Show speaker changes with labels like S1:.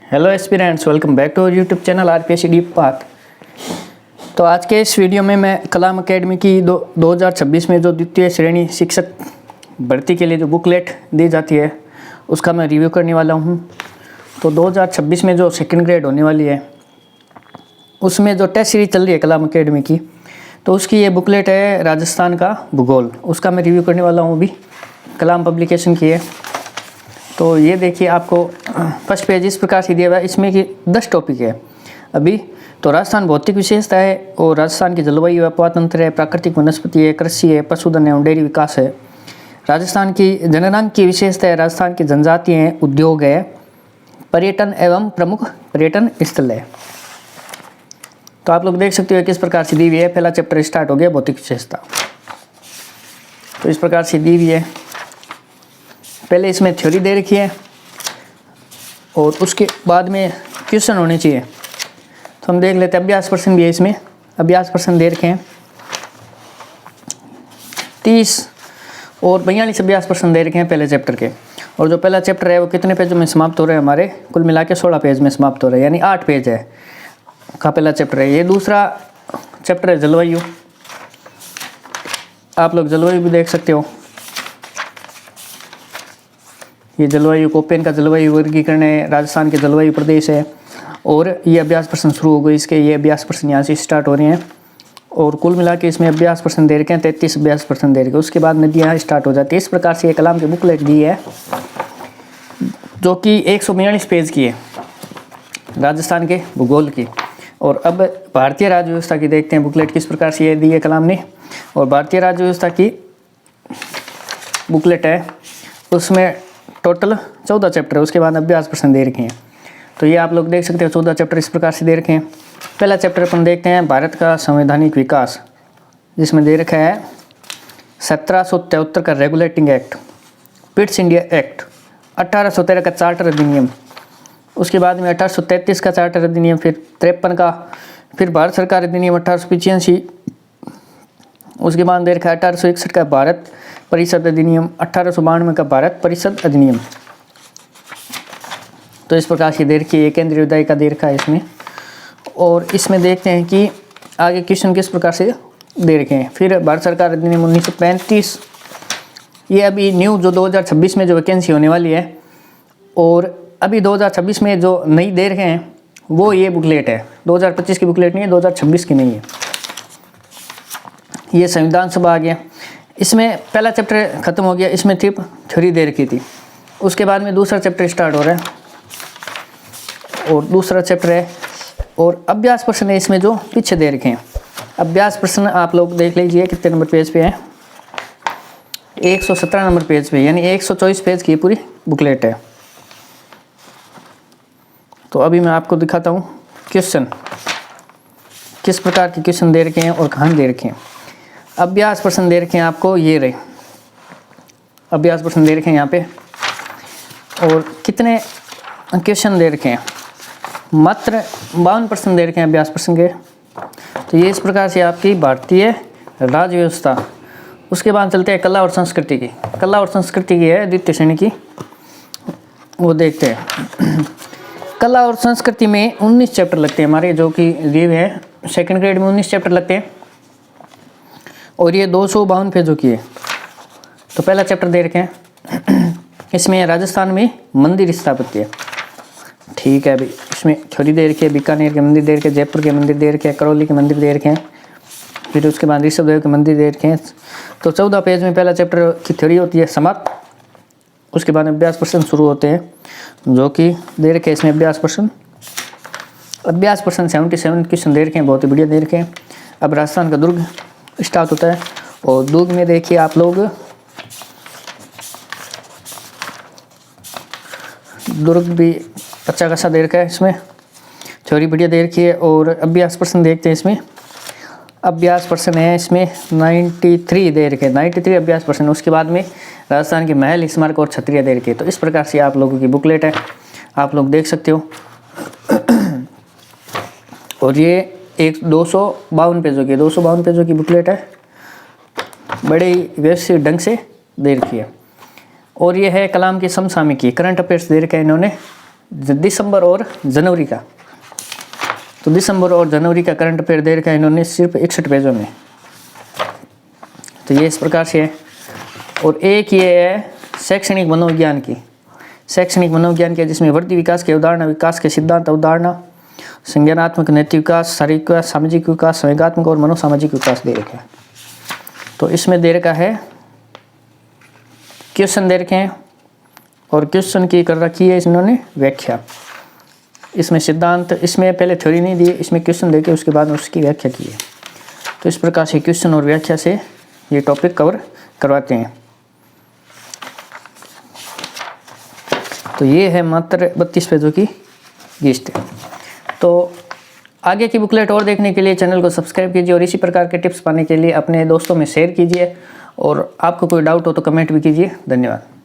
S1: Hello aspirants, welcome back to YouTube channel RPSC deep path. तो आज के इस वीडियो में मैं कलाम एकेडमी की 2026 में जो द्वितीय श्रेणी शिक्षक भर्ती के लिए जो बुकलेट दी जाती है उसका मैं रिव्यू करने वाला हूं। तो 2026 में जो सेकंड ग्रेड होने वाली है उसमें जो टेस्ट सीरीज चल रही है कलाम एकेडमी की, तो उसकी ये बुकलेट है राजस्थान का भूगोल, उसका मैं रिव्यू करने वाला हूँ। अभी कलाम पब्लिकेशन की है। तो ये देखिए, आपको फर्स्ट पेज इस प्रकार से दिया हुआ है। इसमें कि 10 टॉपिक है अभी। तो राजस्थान भौतिक विशेषता है और राजस्थान की जलवायु है, अपवातंत्र है, प्राकृतिक वनस्पति है, कृषि है, पशुधन है और डेयरी विकास है। राजस्थान की जनगणना की विशेषता है, राजस्थान की जनजाति हैं, उद्योग है, पर्यटन एवं प्रमुख पर्यटन स्थल है। तो आप लोग देख सकते हो किस प्रकार से दी हुई है। पहला चैप्टर स्टार्ट हो गया, भौतिक विशेषता। तो इस प्रकार से दी हुई है। पहले इसमें थ्योरी दे रखी है और उसके बाद में क्वेश्चन होने चाहिए। तो हम देख लेते हैं। अभ्यास प्रश्न भी है इसमें, अभ्यास प्रश्न दे रखे हैं 30 और 42 अभ्यास प्रश्न दे रखे हैं पहले चैप्टर के। और जो पहला चैप्टर है वो कितने पेजों में समाप्त हो रहे हैं, हमारे कुल मिला के 16 पेज में समाप्त हो रहे हैं, यानी 8 पेज है का पहला चैप्टर है। ये दूसरा चैप्टर है जलवायु। आप लोग जलवायु भी देख सकते हो। ये जलवायु कोपेन का जलवायु वर्गीकरण है, राजस्थान के जलवायु प्रदेश है। और ये अभ्यास प्रश्न शुरू हो गए इसके, ये अभ्यास प्रश्न यहाँ से स्टार्ट हो रहे हैं। और कुल मिला के इसमें अभ्यास प्रश्न दे रखे हैं 33 अभ्यास प्रश्न दे रखे हैं। उसके बाद नदियाँ स्टार्ट हो जाती है। इस प्रकार से ये कलाम की बुकलेट दी है जो कि 142 पेज की है राजस्थान के भूगोल की। और अब भारतीय राज्य व्यवस्था की देखते हैं बुकलेट किस प्रकार से ये दी है कलाम ने। और भारतीय राज्य व्यवस्था की बुकलेट है, उसमें टोटल 14 चैप्टर है। उसके बाद अभ्यास प्रश्न दे रखे हैं। तो ये आप लोग देख सकते हो 14 चैप्टर इस प्रकार से दे रखे हैं। पहला चैप्टर अपन देखते हैं भारत का संवैधानिक विकास, जिसमें दे रखा है 1773 का regulating act, Pitt's India act, 1813 का चार्टर अधिनियम, उसके बाद में 1833 का चार्टर अधिनियम, फिर 53 का, फिर भारत सरकार अधिनियम 1885, उसके बाद दे रखा है 1861 का भारत परिषद अधिनियम, 1892 का भारत परिषद अधिनियम। तो इस प्रकार से दे रखी है, केंद्रीय विधायी का दे रखा है इसमें। और इसमें देखते हैं कि आगे क्वेश्चन किस प्रकार से दे रखे हैं। फिर भारत सरकार अधिनियम 1935, ये अभी न्यू जो 2026 में जो वैकेंसी होने वाली है। और अभी 2026 में जो नई दे रखे हैं वो ये बुकलेट है, 2025 की बुकलेट नहीं है, 2026 की नहीं है। ये संविधान सभा आ गया। इसमें पहला चैप्टर खत्म हो गया, इसमें सिर्फ थ्योरी दे रखी थी। उसके बाद में दूसरा चैप्टर स्टार्ट हो रहा है और दूसरा चैप्टर है। और अभ्यास प्रश्न है इसमें जो पीछे दे रखे हैं। अभ्यास प्रश्न आप लोग देख लीजिए कितने नंबर पेज पे है, 117 नंबर पेज पे, यानी 124 पेज की पूरी बुकलेट है। तो अभी मैं आपको दिखाता हूँ क्वेश्चन किस प्रकार के क्वेश्चन दे रखे हैं और कहाँ दे रखे हैं। अभ्यास प्रश्न दे रखे हैं आपको, ये रहे अभ्यास प्रश्न दे रखे हैं यहाँ पे। और कितने क्वेश्चन दे रखे हैं, मात्र 52 प्रश्न दे रखे हैं अभ्यास प्रश्न के। तो ये इस प्रकार से आपकी भारतीय राज्य व्यवस्था। उसके बाद चलते हैं कला और संस्कृति की। कला और संस्कृति की है द्वितीय श्रेणी की, वो देखते हैं। कला और संस्कृति में 19 चैप्टर लगते हैं हमारे, जो कि दिए है सेकंड ग्रेड में 19 चैप्टर लगते हैं। और ये 252 पेजों की है। तो पहला चैप्टर दे रखे हैं इसमें राजस्थान में मंदिर स्थापत्य, ठीक है। अभी इसमें थ्योरी दे रखी है, बीकानेर के मंदिर दे रखे हैं, जयपुर के मंदिर दे रखे हैं, करौली के मंदिर दे रखे हैं, फिर उसके बाद ऋषभदेव के मंदिर दे रखे हैं। तो 14 पेज में पहला चैप्टर की थ्योरी होती है समाप्त। उसके बाद अभ्यास प्रश्न शुरू होते हैं जो कि दे रखे हैं इसमें अभ्यास प्रश्न। अभ्यास प्रश्न 77 क्वेश्चन दे रखे हैं, बहुत ही बढ़िया दे रखे हैं। अब राजस्थान का दुर्ग स्टार्ट होता है। और दुर्ग में देखिए आप लोग, दुर्ग भी अच्छा खासा दे रखा है, इसमें थ्योरी बढ़िया दे रखी है। और अभ्यास प्रश्न देखते हैं इसमें। अभ्यास प्रश्न है इसमें 93 दे रखे हैं, 93 अभ्यास प्रश्न। उसके बाद में राजस्थान के महल, स्मारक और छतरियाँ दे रखी है। तो इस प्रकार से आप लोगों की बुकलेट है, आप लोग देख सकते हो। और ये 252 पेजों की, 252 पेजों की बुकलेट है, बड़े ही व्यवस्थित ढंग से दे रखी है। और ये है कलाम की समसामयिकी, करंट अफेयर्स दे रखे हैं इन्होंने दिसंबर और जनवरी का। तो दिसंबर और जनवरी का करंट अफेयर दे रखा है इन्होंने सिर्फ 61 पेजों में। तो ये इस प्रकार से है। और एक ये है शैक्षणिक मनोविज्ञान की, शैक्षणिक मनोविज्ञान के, जिसमें वृद्धि विकास के अवधारणा, विकास के सिद्धांत, अवधारणा, संज्ञानात्मक, नैतिक विकास, शारीरिक विकास, सामाजिक विकास, संवेगात्मक और मनोसामाजिक विकास दे रखे हैं। तो इसमें दे रखा है क्वेश्चन दे रखे हैं और क्वेश्चन की कर रखी है इन्होंने व्याख्या। इसमें सिद्धांत, इसमें पहले थ्योरी नहीं दी, इसमें क्वेश्चन देके उसके बाद उसकी व्याख्या की है। तो इस प्रकार से क्वेश्चन और व्याख्या से ये टॉपिक कवर करवाते हैं। तो ये है मात्र 32 पेजों की लिस्ट। तो आगे की बुकलेट और देखने के लिए चैनल को सब्सक्राइब कीजिए और इसी प्रकार के टिप्स पाने के लिए अपने दोस्तों में शेयर कीजिए। और आपको कोई डाउट हो तो कमेंट भी कीजिए। धन्यवाद।